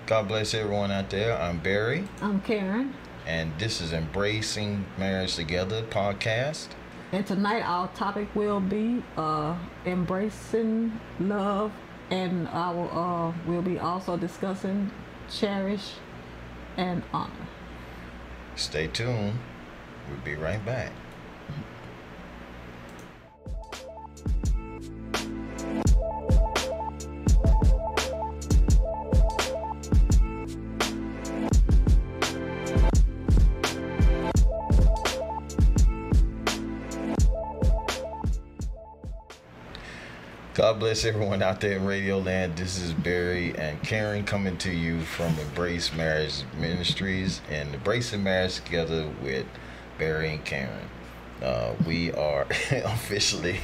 God bless everyone out there. I'm Barry, I'm Karen, and this is Embracing Marriage Together podcast. and tonight our topic will be embracing love, and we'll be also discussing cherish and honor. Stay tuned. We'll be right back. God bless everyone out there in Radio Land. This is Barry and Karen coming to you from Embrace Marriage Ministries and Embracing Marriage Together with Barry and Karen. We are officially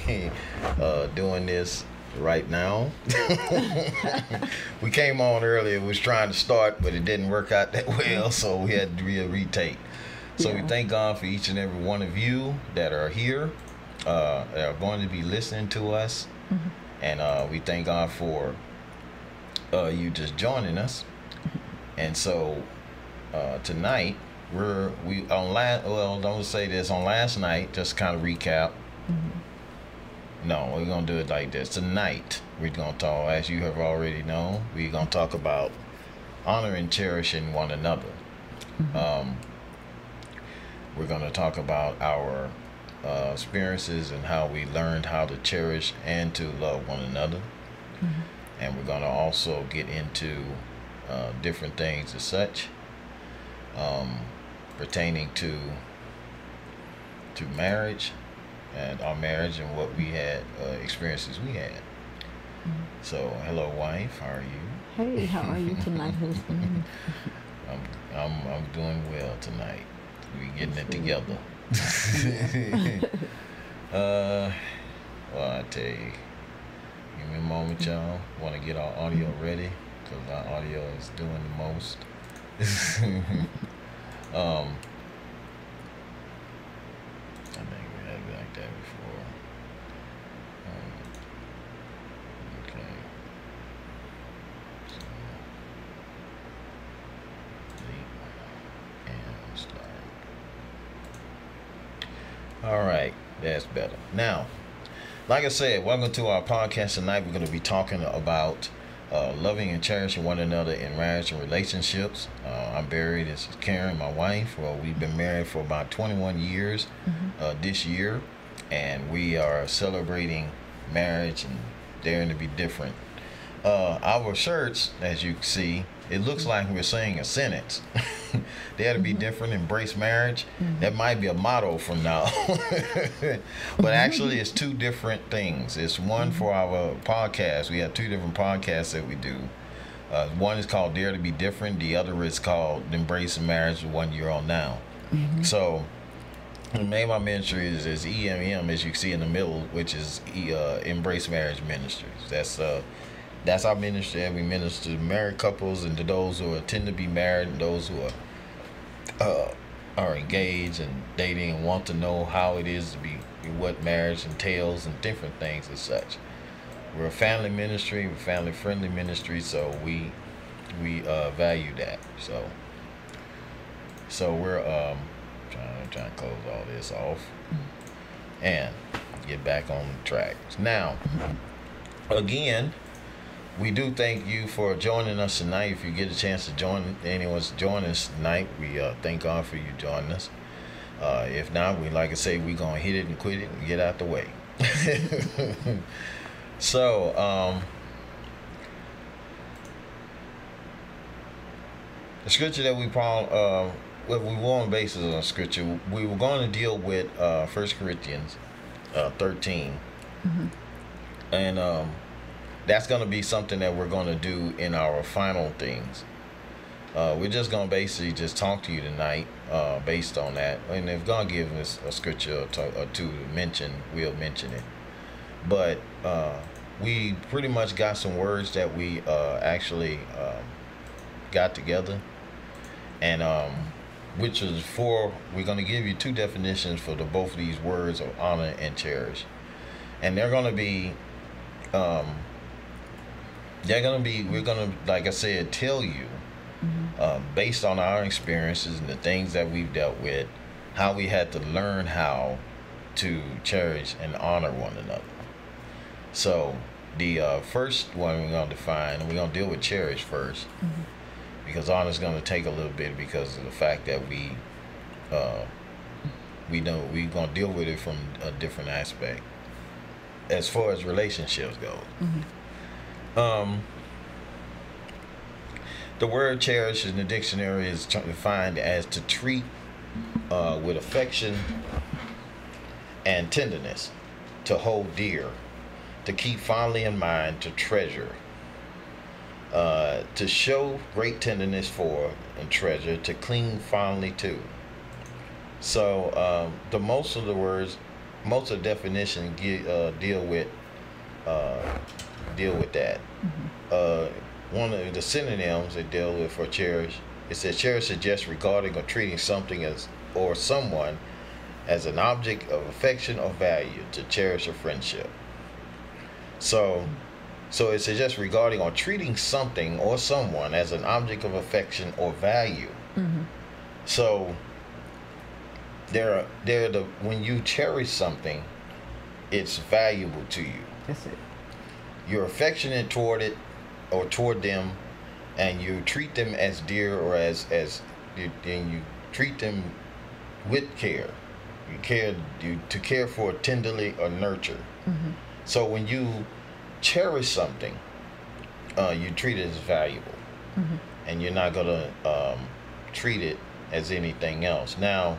doing this right now. We came on earlier. We was trying to start, but it didn't work out that well, so we had to retake. So we thank God for each and every one of you that are here, that are going to be listening to us. Mm-hmm. And we thank God for you just joining us. And so tonight don't say this on last night. Just kind of recap. Mm-hmm. No, we're gonna do it like this. Tonight we're gonna talk, as you have already known, we're gonna talk about honor and cherishing one another. Mm-hmm. We're gonna talk about our experiences and how we learned how to cherish and to love one another. Mm-hmm. And we're going to also get into different things as such pertaining to marriage and our marriage and what we had, experiences we had. Mm-hmm. So hello wife, how are you? Hey, how are you tonight, husband? I'm doing well tonight. We're getting it together. Well, I tell you, give me a moment, y'all. Want to get our audio ready because our audio is doing the most. I think we had it like that before. Okay. So, delete and start. All right, that's better. Now, like I said, welcome to our podcast tonight. We're going to be talking about loving and cherishing one another in marriage and relationships. I'm Barry. This is Karen, my wife. Well, we've been married for about 21 years this year, and we are celebrating marriage and daring to be different. Our shirts, as you can see, it looks like we're saying a sentence. Dare to be different, embrace marriage. That might be a motto from now. But actually, it's two different things. It's one for our podcast. We have two different podcasts that we do. One is called Dare to be Different. The other is called Embracing Marriage, the one you're on now. Mm-hmm. So the name of our ministry is EMM, as you can see in the middle, which is Embrace Marriage Ministries. That's our ministry, and we minister to married couples and to those who intend to be married and those who are engaged and dating and want to know how it is to be, what marriage entails and different things as such. We're a family ministry, we're a family-friendly ministry, so we value that. So we're trying to close all this off and get back on track. Now, again, we do thank you for joining us tonight. If you get a chance to join us tonight, we thank God for you joining us. If not, like I say, we're going to hit it and quit it and get out the way. So, the scripture that we on basis on scripture, we were going to deal with 1 Corinthians 13. Mm-hmm. And that's going to be something that we're going to do in our final things. We're just going to basically just talk to you tonight based on that. And if God gives us a scripture or two to mention, we'll mention it. But we pretty much got some words that we actually got together. And which is we're going to give you two definitions for both of these words of honor and cherish. And they're going to be... we're gonna, like I said, tell you based on our experiences and the things that we've dealt with, how we had to learn how to cherish and honor one another. So the first one we're going to define, we're going to deal with cherish first, because honor is going to take a little bit because of the fact that we know we're going to deal with it from a different aspect as far as relationships go. The word cherish in the dictionary is defined as to treat with affection and tenderness, to hold dear, to keep fondly in mind, to treasure, to show great tenderness for and treasure, to cling fondly to. So the most of the words, most of the definition deal with that. One of the synonyms they deal with for cherish, it says cherish suggests regarding or treating something as or someone as an object of affection or value, to cherish a friendship. So it suggests regarding or treating something or someone as an object of affection or value. So when you cherish something, it's valuable to you. That's it. You're affectionate toward it or toward them, and you treat them as dear, or as you treat them with care. To care for tenderly or nurture. So when you cherish something, you treat it as valuable, and you're not gonna treat it as anything else. Now,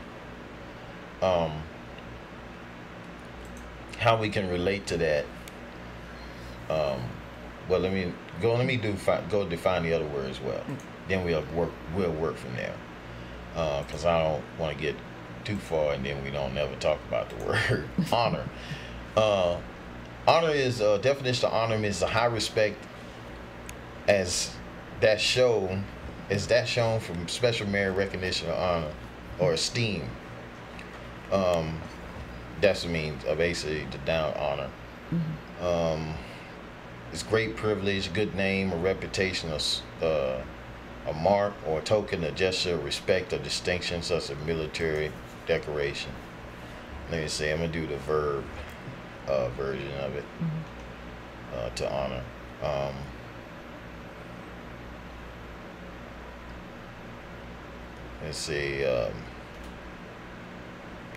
how we can relate to that? Well, let me go define the other word as well. Then we'll work from there. Because I don't want to get too far and then we don't never talk about the word honor. Honor is definition of honor means the high respect as that shown from special merit, recognition, or honor or esteem. That's what it means, basically, to down honor. It's great privilege, good name, or reputation, a mark or a token, a gesture of respect or distinction, such as military decoration. Let me see, I'm going to do the verb version of it, to honor. Let's see,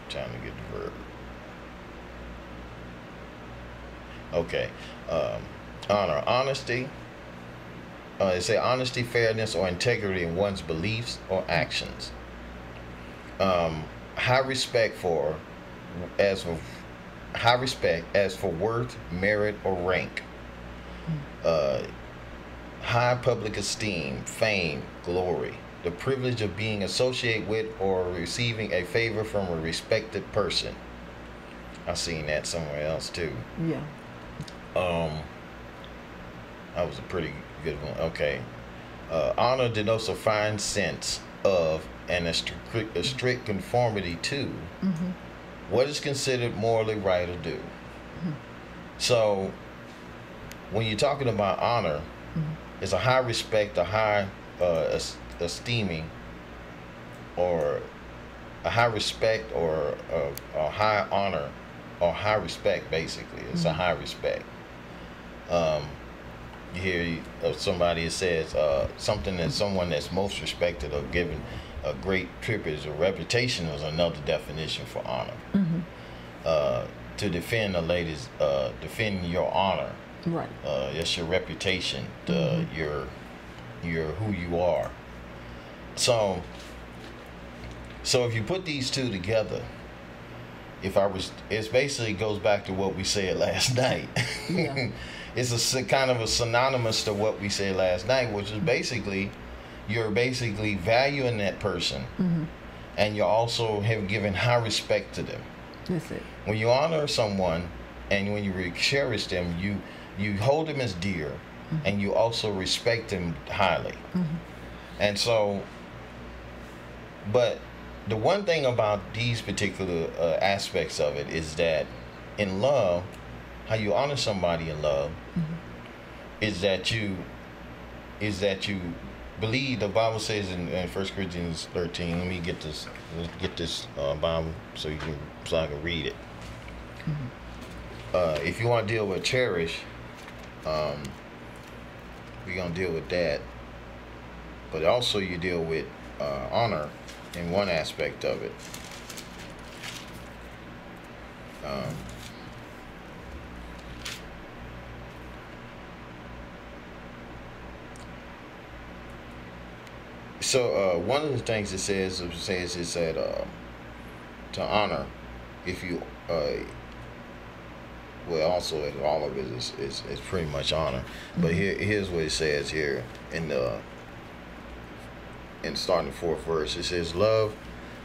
trying to get the verb. Okay. Honor, honesty. It say honesty, fairness, or integrity in one's beliefs or actions. High respect as for worth, merit, or rank. High public esteem, fame, glory. The privilege of being associated with or receiving a favor from a respected person. I've seen that somewhere else too. Yeah. That was a pretty good one. Okay. Honor denotes a fine sense of and a strict conformity to what is considered morally right or due. So when you're talking about honor, it's a high respect, a high esteeming, or a high respect, or a high honor, or high respect. Basically, it's a high respect. You hear somebody that says something that someone that's most respected or given a great privilege or reputation is another definition for honor. To defend a lady's, defend your honor. Right. It's your reputation, your who you are. So if you put these two together, it basically goes back to what we said last night. Yeah. It's a kind of a synonymous to what we said last night, which is basically, you're basically valuing that person, and you also have given high respect to them. That's it. When you honor someone and when you cherish them, you hold them as dear, and you also respect them highly. And so, but the one thing about these particular aspects of it is that in love, how you honor somebody in love is that you believe the Bible says in 1 Corinthians 13. Let me get this. Let's get this Bible so I can read it. If you want to deal with cherish, we're gonna deal with that. But also you deal with honor in one aspect of it. So one of the things it says is that to honor, if you well, also all of it is pretty much honor. But here's what it says here in starting the 4th verse. It says, love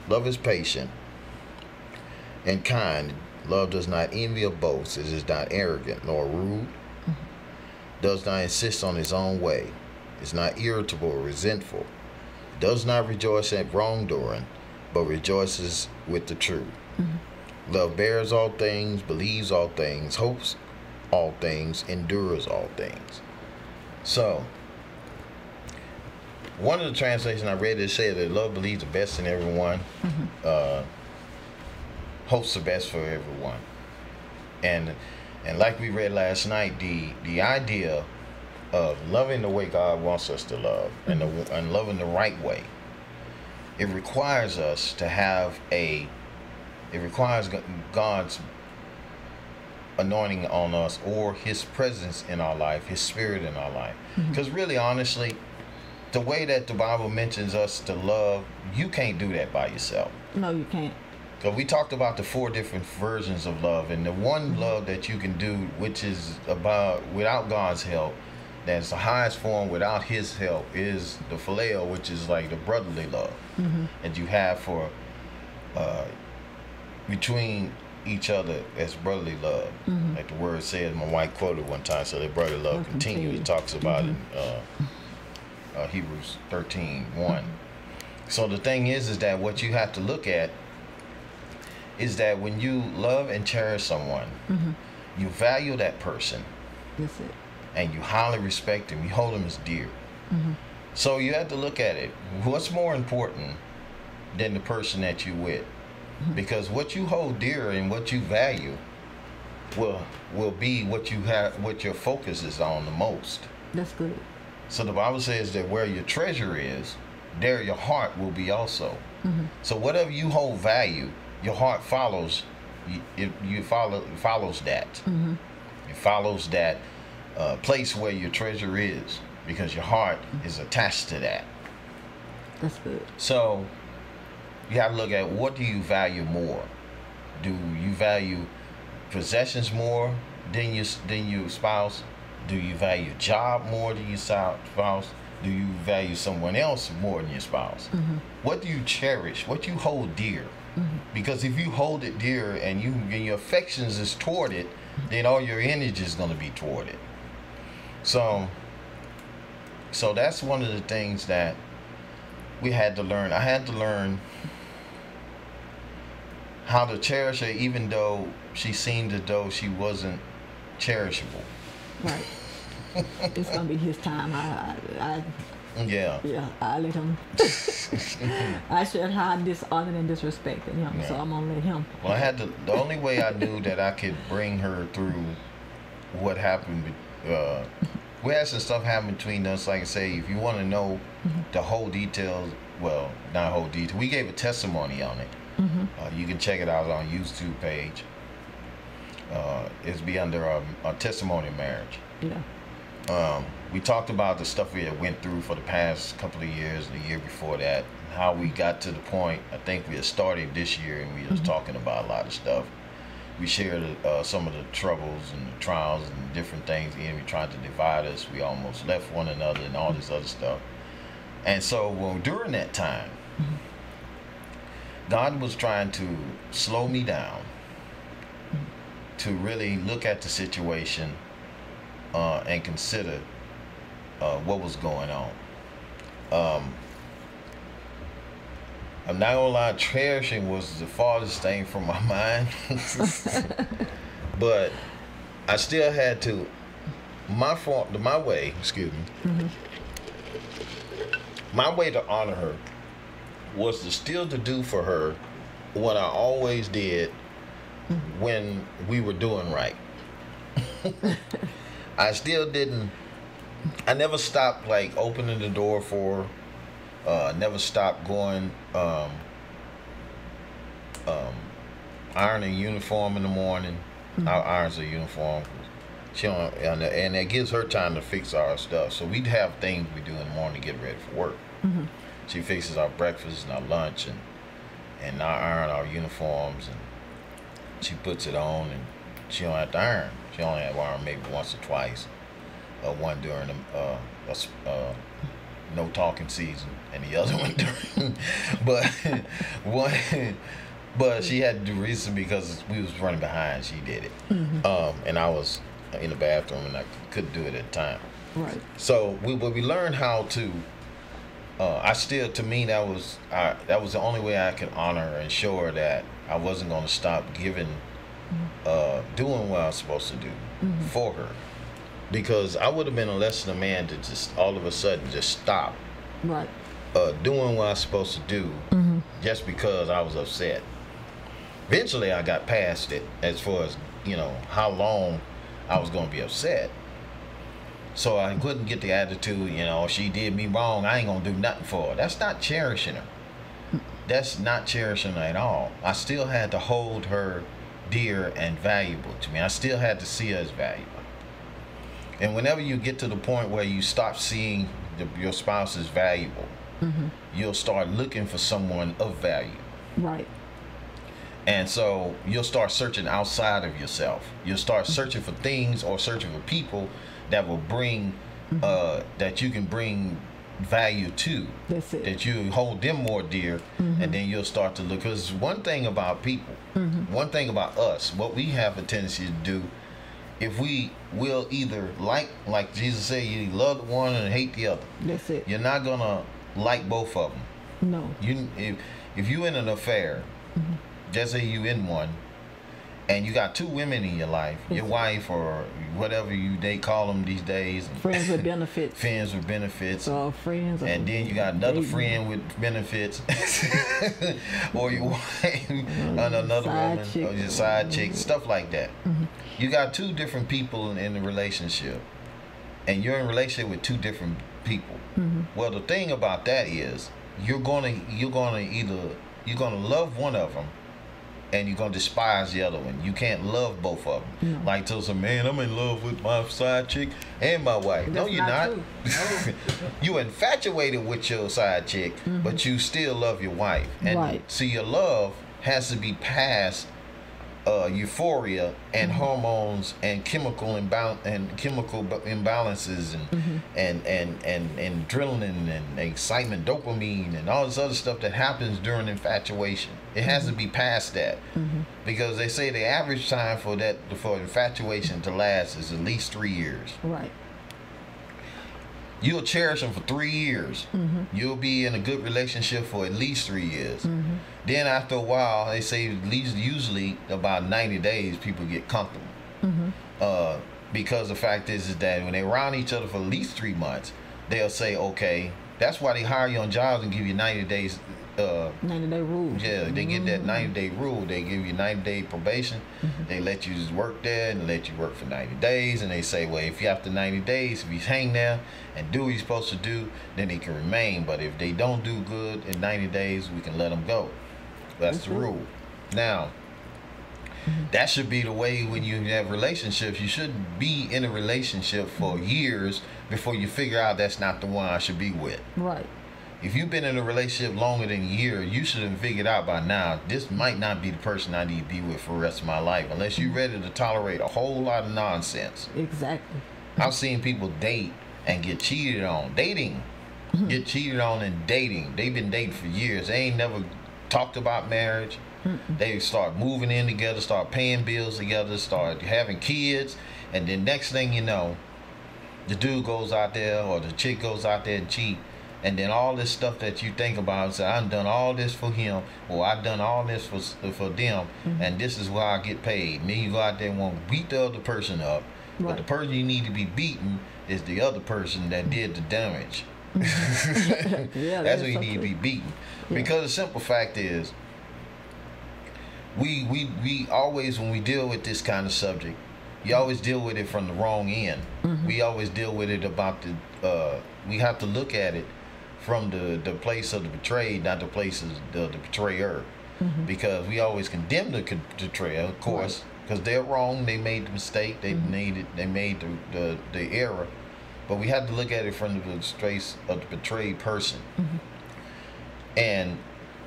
is patient and kind. Love does not envy or boast. It is not arrogant nor rude. Does not insist on its own way. Is not irritable or resentful. Does not rejoice at wrongdoing, but rejoices with the truth. Love bears all things, believes all things, hopes all things, endures all things. So, one of the translations I read, it said that love believes the best in everyone, hopes the best for everyone. And like we read last night, the idea of loving the way God wants us to love, and loving the right way, it requires us to have it requires God's anointing on us, or his presence in our life, his spirit in our life. Because really, honestly, the way that the Bible mentions us to love, you can't do that by yourself. No, you can't. Because we talked about the 4 different versions of love, and the one love that you can do, which is about without God's help, that's the highest form without his help, is the phileo, which is like the brotherly love that you have for between each other as brotherly love. Like the word says, my wife quoted one time, so that brotherly love continues. It talks about in Hebrews 13:1. So the thing is that what you have to look at is that when you love and cherish someone, you value that person. That's it. And you highly respect him. You hold him as dear. So you have to look at it. What's more important than the person that you're with? Because what you hold dear and what you value will be what you have, what your focus is on the most. That's good. So the Bible says that where your treasure is, there your heart will be also. So whatever you hold value, your heart follows. Follows that. It follows that place where your treasure is, because your heart is attached to that. That's good. So you have to look at, what do you value more? Do you value possessions more than your spouse? Do you value job more than your spouse? Do you value someone else more than your spouse? What do you cherish? What you hold dear? Because if you hold it dear and your affections is toward it, then all your energy is going to be toward it. So that's one of the things that we had to learn. I had to learn how to cherish her, even though she seemed as though she wasn't cherishable. Right. It's gonna be his time. Yeah, I let him. I should have dishonored and disrespected him, so I'm gonna let him. Well, I had to. The only way I knew that I could bring her through what happened, we had some stuff happen between us. Like I say, if you want to know the whole details, well, not whole detail. We gave a testimony on it. You can check it out on YouTube page. It's be under a testimony of marriage. Yeah. We talked about the stuff we had went through for the past couple of years, the year before that, how we got to the point. I think we had started this year, and we was talking about a lot of stuff. We shared some of the troubles and the trials and different things. The enemy tried to divide us. We almost left one another and all this other stuff. And so during that time, God was trying to slow me down to really look at the situation and consider what was going on. I'm not gonna lie, cherishing was the farthest thing from my mind. But I still had to, my way, excuse me. my way to honor her was to still to do for her what I always did when we were doing right. I still didn't. I never stopped like opening the door for her. Never stopped going ironing uniform in the morning. I irons her uniform. She don't, and it gives her time to fix our stuff. So we'd have things we do in the morning to get ready for work. She fixes our breakfast and our lunch, and I iron our uniforms, and she puts it on, and she don't have to iron. She only have to iron maybe once or twice. One during the no talking season, and the other one during. But one, but she had to do recently because we was running behind. She did it, and I was in the bathroom, and I couldn't do it at the time. Right. So we learned how to. I still, to me, that was the only way I could honor her and show her that I wasn't going to stop giving, doing what I was supposed to do for her, because I would have been a less than a man to just all of a sudden just stop, right, doing what I was supposed to do, just because I was upset. Eventually, I got past it as far as how long I was going to be upset. So I couldn't get the attitude, she did me wrong, I ain't gonna do nothing for her. That's not cherishing her. That's not cherishing her at all. I still had to hold her dear and valuable to me. I still had to see her as valuable. And whenever you get to the point where you stop seeing your spouse as valuable, you'll start looking for someone of value. Right. And so you'll start searching outside of yourself. You'll start searching for things or searching for people that will bring, that you can bring value to. That's it. That you hold them more dear, and then you'll start to look. Because one thing about people, one thing about us, what we have a tendency to do, if we will either like Jesus said, you love the one and hate the other. That's it. You're not gonna like both of them. No. If you in an affair, just say you in one, and you got two women in your life, your wife or whatever they call them these days. Friends with benefits. Friends with benefits. So friends. And then you got another friend with benefits. Or your wife and another woman. Chick. Or your side chick. Stuff like that. You got two different people in the relationship. And you're in a relationship with two different people. Well, the thing about that is you're gonna love one of them, and you're going to despise the other one. You can't love both of them. No. Like tell some man, I'm in love with my side chick and my wife. No, you're not. You infatuated with your side chick, but you still love your wife. And so your love has to be past euphoria and hormones and chemical imbalances and adrenaline and excitement, dopamine and all this other stuff that happens during infatuation. It has to be past that, because they say the average time for infatuation to last is at least 3 years. Right. You'll cherish them for 3 years. You'll be in a good relationship for at least 3 years. Then after a while, they say at least usually about 90 days, people get comfortable. Because the fact is that when they're around each other for at least 3 months, they'll say, okay, that's why they hire you on jobs and give you 90 days. 90-day rule. Yeah, they get that 90-day rule. They give you 90-day probation. They let you just work there and let you work for 90 days. And they say, well, if you after 90 days, if you hang there and do what you're supposed to do, then they can remain. But if they don't do good in 90 days, we can let them go. That's the rule. Now, that should be the way when you have relationships. You shouldn't be in a relationship for years before you figure out that's not the one I should be with. Right. If you've been in a relationship longer than a year, you should have figured out by now, this might not be the person I need to be with for the rest of my life, unless you're ready to tolerate a whole lot of nonsense. Exactly. I've seen people date and get cheated on. Dating. Get cheated on and dating. They've been dating for years. They ain't never talked about marriage. They start moving in together, start paying bills together, start having kids, and then next thing you know, the dude goes out there or the chick goes out there and cheat. And then all this stuff that you think about, say, I've done all this for him, or I've done all this for them, and this is where I get paid. And then you go out there and want to beat the other person up, but the person you need to be beaten is the other person that did the damage. Yeah, That's that's when you so need to true. be beaten. Yeah. Because the simple fact is, we always, when we deal with this kind of subject, you always deal with it from the wrong end. We always deal with it about we have to look at it from the place of the betrayed, not the place of the betrayer. Because we always condemn the betrayer, of course, because they're wrong. They made the mistake. They made the error. But we have to look at it from the place of the betrayed person. And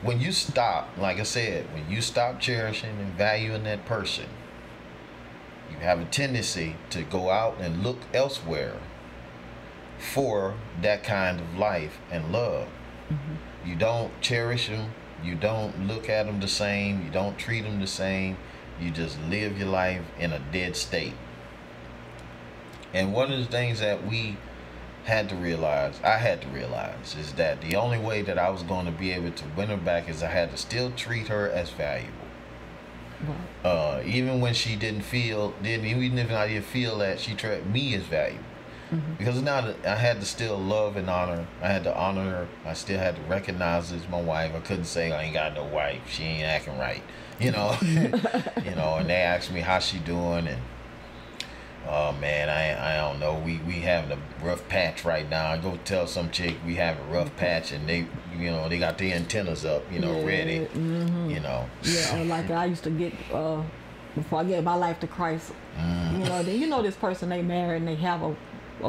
when you stop, like I said, when you stop cherishing and valuing that person, you have a tendency to go out and look elsewhere for that kind of life and love. You don't cherish them. You don't look at them the same. You don't treat them the same. You just live your life in a dead state. And one of the things that we had to realize, I had to realize, is that the only way that I was going to be able to win her back is I had to still treat her as valuable. Even when she even if I didn't feel that, she treated me as valuable. Because now I had to still love and honor. I had to honor her. I still had to recognize her as my wife. I couldn't say I ain't got no wife. She ain't acting right. You know. And they asked me how she doing, and oh man, I don't know. We having a rough patch right now. I go tell some chick we have a rough patch, and they got their antennas up, ready. Yeah, or like I used to get before I gave my life to Christ. Then this person they married and they have a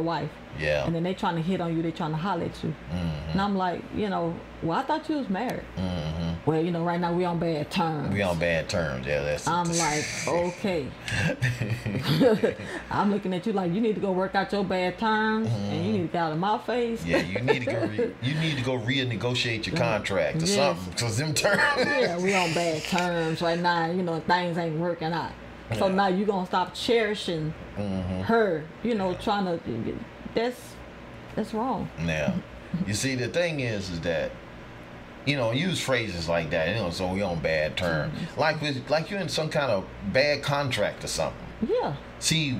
wife. Yeah. And then they trying to hit on you, they trying to holler at you. And I'm like, well, I thought you was married. Well, right now we on bad terms. We on bad terms, yeah. That's. I'm like, okay. I'm looking at you like you need to go work out your bad terms, and you need to get out of my face. Yeah, you need to go renegotiate your contract or something, cause them terms. Yeah, we on bad terms right now. Things ain't working out. So now you gonna stop cherishing her. Trying to. That's wrong. Yeah. You see, the thing is that, use phrases like that, so we on bad terms. Like you're in some kind of bad contract or something. Yeah. See,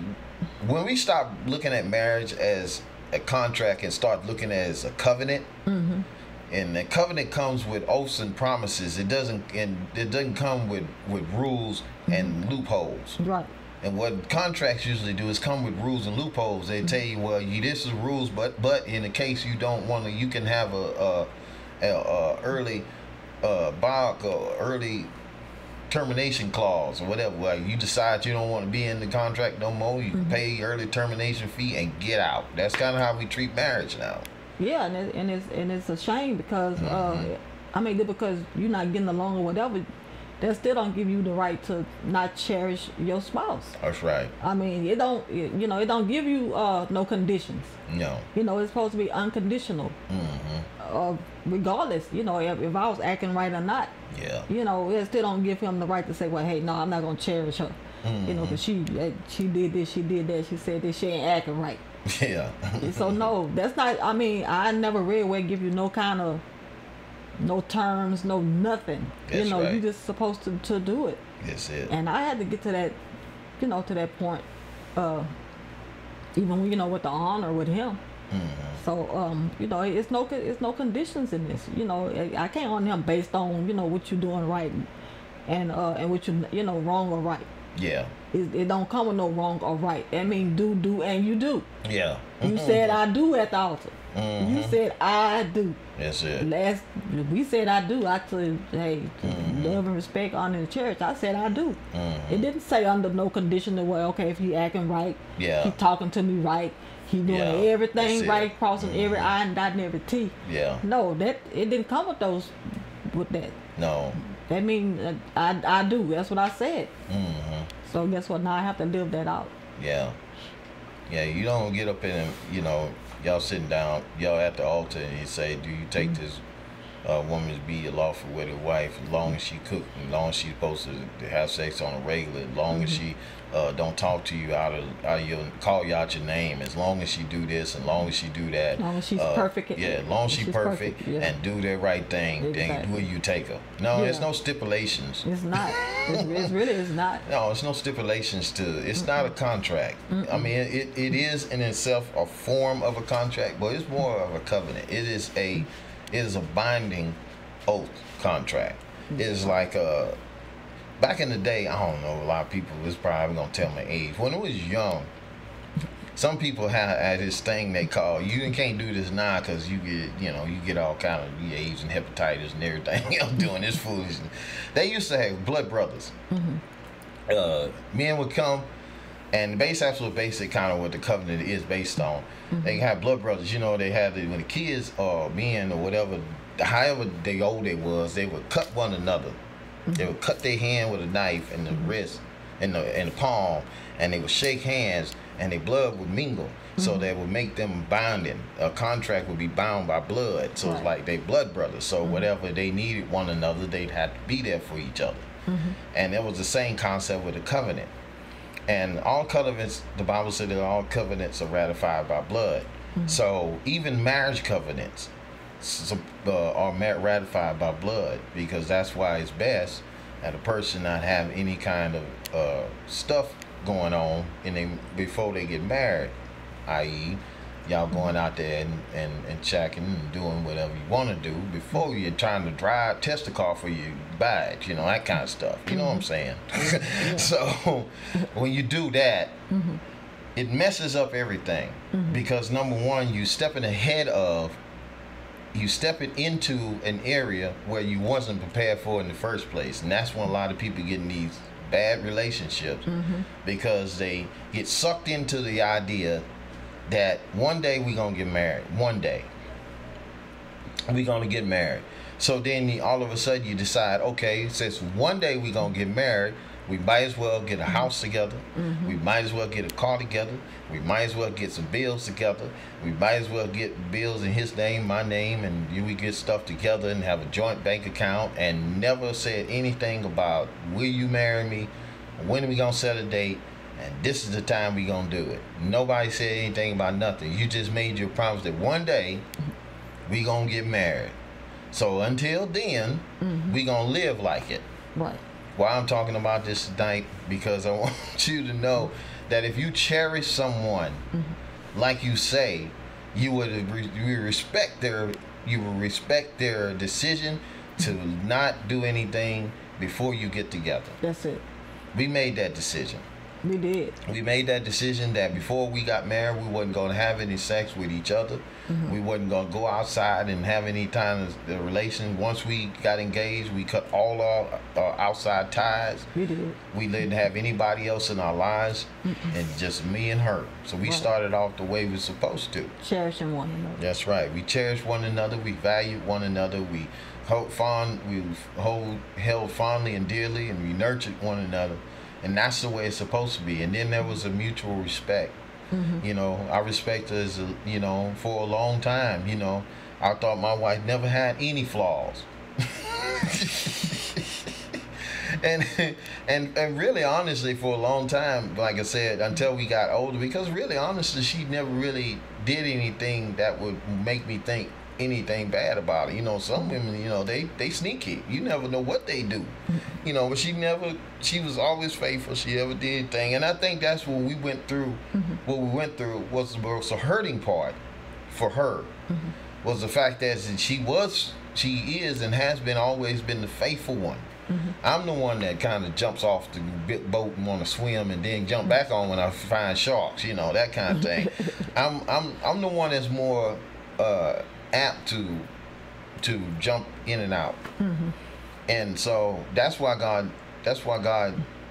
when we stop looking at marriage as a contract and start looking at it as a covenant, and the covenant comes with oaths and promises, it doesn't come with rules and loopholes. Right. And what contracts usually do is come with rules and loopholes. They tell you, well, this is rules, but in the case you don't want to, you can have a early early termination clause or whatever. Well, you decide you don't want to be in the contract no more. You can pay early termination fee and get out. That's kind of how we treat marriage now. Yeah, and it's a shame because because you're not getting along or whatever. That still don't give you the right to not cherish your spouse. That's right. It don't give you no conditions. No. It's supposed to be unconditional. Regardless, if I was acting right or not. Yeah. It still don't give him the right to say, well, hey, no, I'm not gonna cherish her. Because she did this, she did that, she said this, she ain't acting right. Yeah. So no, that's not. I never read where it give you no kind of. No terms, no nothing. That's right. You just supposed to do it. That's it. And I had to get to that, to that point. Even with the honor with him. So it's no conditions in this. I can't honor him based on what you're doing right, and what you wrong or right. Yeah. It don't come with no wrong or right. That means do and you do. Yeah. You said I do at the altar. You said I do. That's it. We said I do. I said, hey, love and respect, honor and cherish. I said I do. It didn't say under no condition that, well, okay, if he acting right, he talking to me right, he doing everything right, crossing every I and dotting every T. Yeah. No, it didn't come with that. No. That means I do. That's what I said. So guess what? Now I have to live that out. Yeah. Yeah, you don't get up in, y'all sitting down, y'all at the altar, and you say, do you take this a woman to be a lawful wedded wife as long as she cook, as long as she's supposed to have sex on a regular, as long as she don't talk to you out of your, call you out your name, as long as she do this, as long as she do that. As long as she's perfect. Yeah, as long as she's perfect and do the right thing, then will you take her? No, there's no stipulations. It's not. It really is not. No, it's no stipulations to it. It's not a contract. I mean, it is in itself a form of a contract, but it's more of a covenant. It is a binding oath contract. It is like back in the day, I don't know, a lot of people is probably gonna tell my age. When it was young, some people had this thing they call, you can't do this now because you get all kind of AIDS and hepatitis and everything doing this foolishness. They used to have blood brothers. Men would come, and that's what basic kind of what the covenant is based on. They have blood brothers. They had when the kids or men or whatever, however old they was, they would cut one another. They would cut their hand with a knife in the wrist, in the palm, and they would shake hands, and their blood would mingle. So that would make them binding. A contract would be bound by blood. So it's like they blood brothers. So whatever they needed one another, they'd have to be there for each other. And it was the same concept with the covenant. And all covenants, the Bible said that all covenants are ratified by blood. So even marriage covenants are ratified by blood, because that's why it's best that a person not have any kind of stuff going on before they get married, i.e. y'all going out there and checking and doing whatever you want to do before you're trying to test the car for your badge, that kind of stuff. You know what I'm saying? So when you do that, it messes up everything, because number one, you stepping into an area where you wasn't prepared for in the first place. And that's when a lot of people get in these bad relationships, because they get sucked into the idea that one day we're going to get married. One day we're going to get married. So then all of a sudden you decide, okay, since one day we're going to get married, we might as well get a house together. We might as well get a car together. We might as well get some bills together. We might as well get bills in his name, my name, and we get stuff together and have a joint bank account, and never said anything about, will you marry me? When are we going to set a date? And this is the time we going to do it. Nobody said anything about nothing. You just made your promise that one day we going to get married. So until then, we going to live like it. Right. Why I'm talking about this tonight, because I want you to know that if you cherish someone, like you say, you would respect their decision to not do anything before you get together. That's it. We made that decision. We did. We made that decision that before we got married, we wasn't going to have any sex with each other. We wasn't going to go outside and have any kind of relation. Once we got engaged, we cut all our outside ties. We did. We didn't have anybody else in our lives, and just me and her. So we started off the way we were supposed to. Cherishing one another. That's right. We cherished one another. We valued one another. We held fondly and dearly, and we nurtured one another. And that's the way it's supposed to be. And then there was a mutual respect. I respected her for a long time. I thought my wife never had any flaws. and really honestly, for a long time, like I said, until we got older, because really honestly, she never really did anything that would make me think anything bad about her. Some women, they sneaky. You never know what they do. But she was always faithful. She never did anything. And I think that's what we went through. What we went through was the hurting part for her, was the fact that she is and has always been the faithful one. I'm the one that kind of jumps off the boat and want to swim and then jump back on when I find sharks, that kind of thing. I'm the one that's more apt to jump in and out. And so that's why God,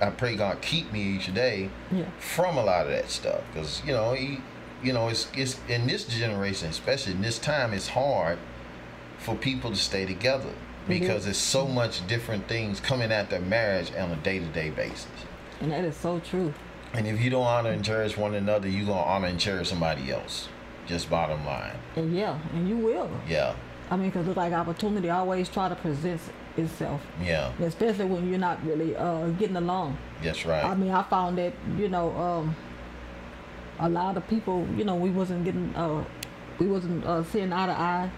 I pray God keep me each day from a lot of that stuff, because it's in this generation, especially in this time, it's hard for people to stay together, because there's so much different things coming at their marriage on a day-to-day basis. And that is so true. And if you don't honor and cherish one another, you're gonna honor and cherish somebody else. Just bottom line. And and you will. Yeah. I mean, because it's like opportunity always try to present itself. Yeah. Especially when you're not really getting along. That's right. I mean, I found that, you know, a lot of people, you know, we wasn't seeing eye to eye,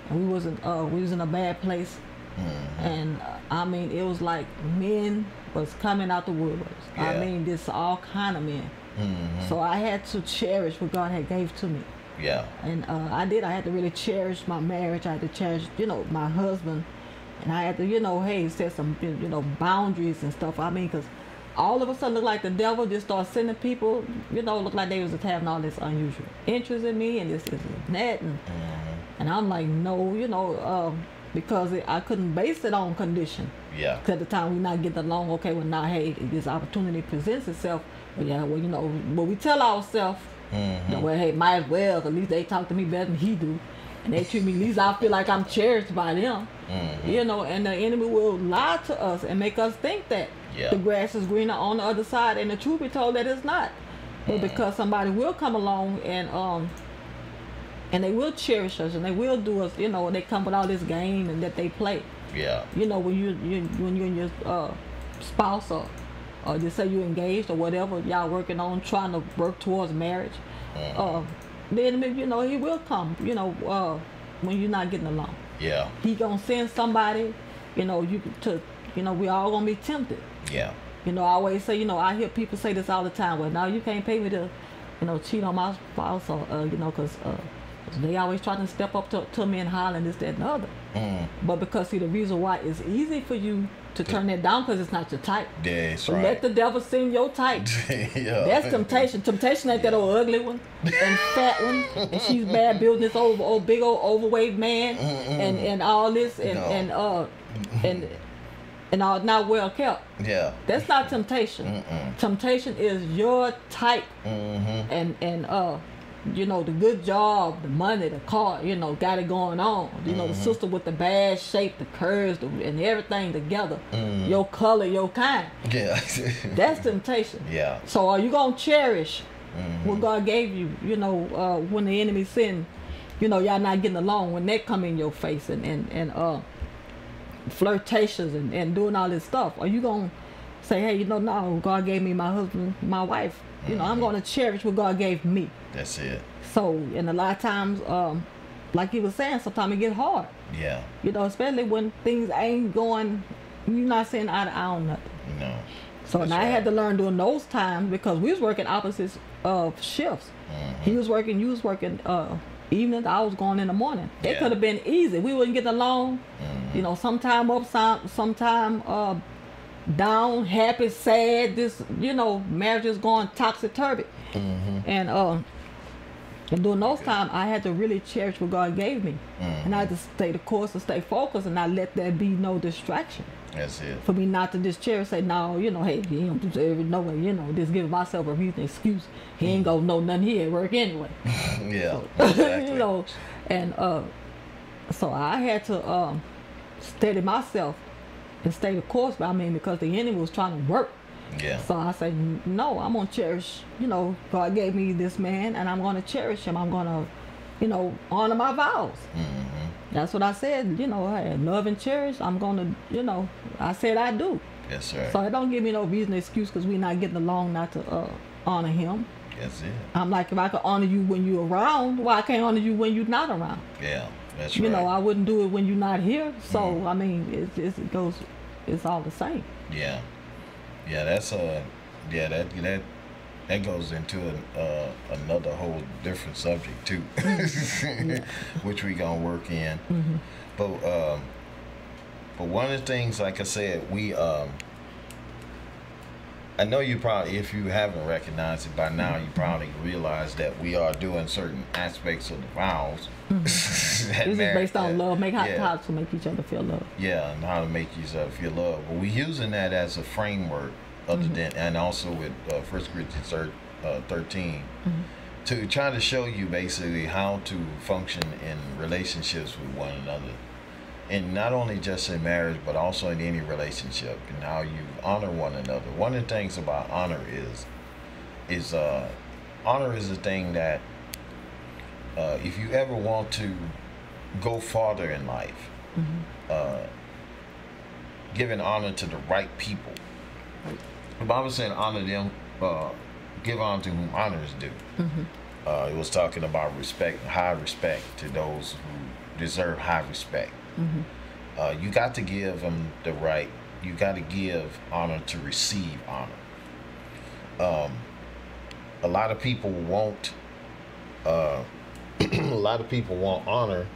and we was in a bad place. Mm-hmm. And I mean, it was like men was coming out the woodworks. Yeah. I mean, this all kind of men. Mm-hmm. So I had to cherish what God had gave to me. Yeah. And I had to really cherish my marriage. I had to cherish, you know, my husband, and I had to, you know, set some, you know, boundaries and stuff. I mean, because all of a sudden, look like the devil just started sending people, you know, look like they was having all this unusual interest in me and this and that, and I'm like, no, you know, because I couldn't base it on condition. Yeah. Because at the time we not getting along. Okay, well now, hey, this opportunity presents itself. Well, yeah, well, you know, but we tell ourselves, well, hey, might as well. At least they talk to me better than he do, and they treat me. At least I feel like I'm cherished by them. You know, and the enemy will lie to us and make us think that the grass is greener on the other side, and the truth be told that it's not. But because somebody will come along and they will cherish us and they will do us, you know, they come with all this game and that they play. Yeah. You know, when you and your spouse or just say you're engaged or whatever, y'all working on trying to work towards marriage. The enemy, you know, he will come, you know, when you're not getting along. Yeah. He gonna send somebody, you know, we all gonna be tempted. Yeah. You know, I always say, you know, I hear people say this all the time. Well, now you can't pay me to, you know, cheat on my spouse or, you know, because they always try to step up to me and holler this, that, and the other. But because, see, the reason why it's easy for you to turn that down because it's not your type. Yeah, that's so right. Let the devil send your type. Yeah. That's temptation. Temptation ain't that old ugly one and fat one, and she's bad building this old big old overweight man and all this and all not well kept. Yeah. That's not temptation. Temptation is your type. And you know, the good job, the money, the car, you know, got it going on. You know, the sister with the bad shape, the curves, and everything together. Your color, your kind. Yeah. That's temptation. Yeah. So are you going to cherish what God gave you, you know, when the enemy sin, you know, y'all not getting along, when they come in your face and flirtations and doing all this stuff? Are you going to say, hey, you know, no, God gave me my husband, my wife. You know, I'm going to cherish what God gave me. That's it. So, and a lot of times, like he was saying, sometimes it get hard. Yeah. You know, especially when things ain't going, you're not saying eye to eye on nothing. No. So, and I had to learn during those times because we was working opposite shifts. You was working evenings, I was going in the morning. It could have been easy. We wouldn't get along. You know, sometime up, sometime down, happy, sad. This, you know, marriage is going topsy-turvy. And during those times, I had to really cherish what God gave me. And I had to stay the course and stay focused and not let there be no distraction. That's it. For me not to just cherish, say, no, you know, hey, he don't deserve it, no way, you know, just giving myself a reason, excuse. He ain't gonna know nothing here at work anyway. Yeah, so, exactly. You know, and so I had to steady myself and stay the course, but I mean, because the enemy was trying to work. Yeah. So I say, no, I'm going to cherish, you know, God gave me this man and I'm going to cherish him. I'm going to, you know, honor my vows. That's what I said, you know, hey, love and cherish. I'm going to, you know, I said I do. Yes, sir. So it don't give me no reason or excuse because we're not getting along not to honor him. That's it. I'm like, if I could honor you when you're around, why I can't honor you when you're not around? Yeah, that's right. You know, I wouldn't do it when you're not here. So, I mean, it goes, it's all the same. Yeah. Yeah, that's that goes into another whole different subject too, which we gonna work in. But one of the things, like I said, I know you probably, if you haven't recognized it by now, you probably realize that we are doing certain aspects of the vows. This is based on love, how to make each other feel love. Yeah, and how to make each other feel love. But we're using that as a framework, other than, and also with 1 Corinthians 13, to try to show you basically how to function in relationships with one another. And not only just in marriage, but also in any relationship, and how you honor one another. One of the things about honor is honor is a thing that if you ever want to go farther in life. Giving honor to the right people. The Bible said, honor them, give honor to whom honor is due. It was talking about respect, high respect to those who deserve high respect. You got to give them the right, you got to give honor to receive honor. A lot of people want, a lot of people want honor,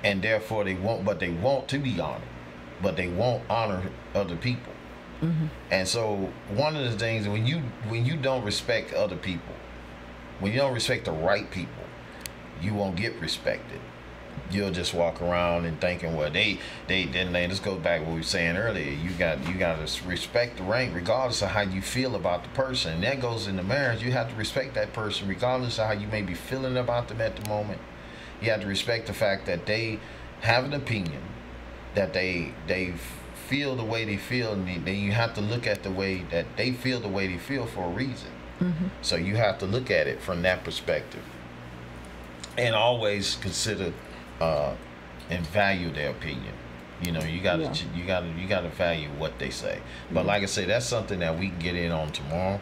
and therefore they want to be honored, but they won't honor other people. And so one of the things, when you don't respect other people, when you don't respect the right people, you won't get respected. You'll just walk around and thinking, well, they didn't. This goes back to what we were saying earlier. You got to respect the rank regardless of how you feel about the person. And that goes into marriage. You have to respect that person regardless of how you may be feeling about them at the moment. You have to respect the fact that they have an opinion, that they feel the way they feel, and then you have to look at the way that they feel the way they feel for a reason. So you have to look at it from that perspective, and always consider and value their opinion. You know, you gotta value what they say. But like I say, that's something that we can get in on tomorrow.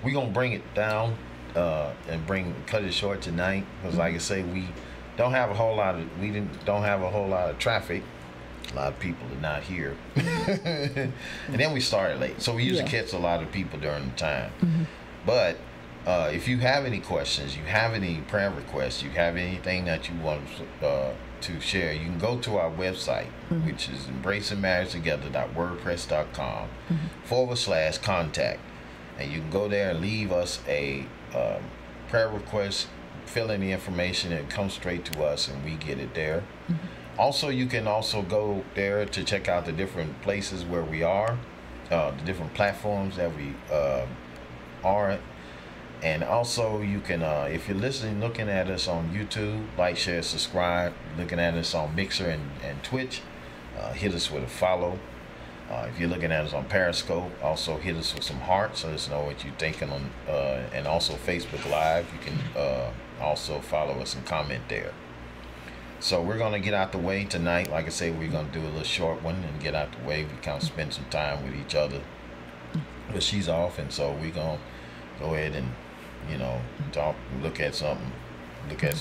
We're gonna bring it down and cut it short tonight, because like I say, we don't have a whole lot of traffic. A lot of people are not here. And then we started late, so we usually catch a lot of people during the time. But if you have any questions, you have any prayer requests, you have anything that you want to share, you can go to our website, which is embracingmarriagetogether.wordpress.com /contact, and you can go there and leave us a prayer request, fill in the information, and it comes straight to us, and we get it there. Also, you can also go there to check out the different places where we are, the different platforms that we are. And also, you can, if you're looking at us on YouTube, like, share, subscribe. Looking at us on Mixer and Twitch, hit us with a follow. If you're looking at us on Periscope, also hit us with some hearts, so let us know what you're thinking on. And also Facebook Live, you can also follow us and comment there. So we're going to get out the way tonight. Like I say, we're going to do a little short one and get out the way. We kind of spend some time with each other. But she's off, and so we're going to go ahead and, talk, look at something. Before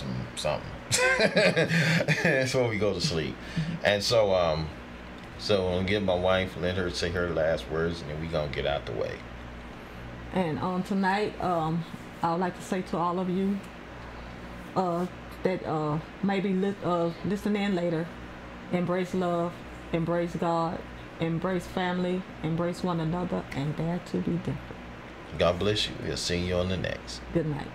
we go to sleep. And so, I'm going to give my wife, let her say her last words, and then we're going to get out the way. And on tonight, I would like to say to all of you, that maybe listen in later, embrace love, embrace God, embrace family, embrace one another, and dare to be different. God bless you. We'll see you on the next. Good night.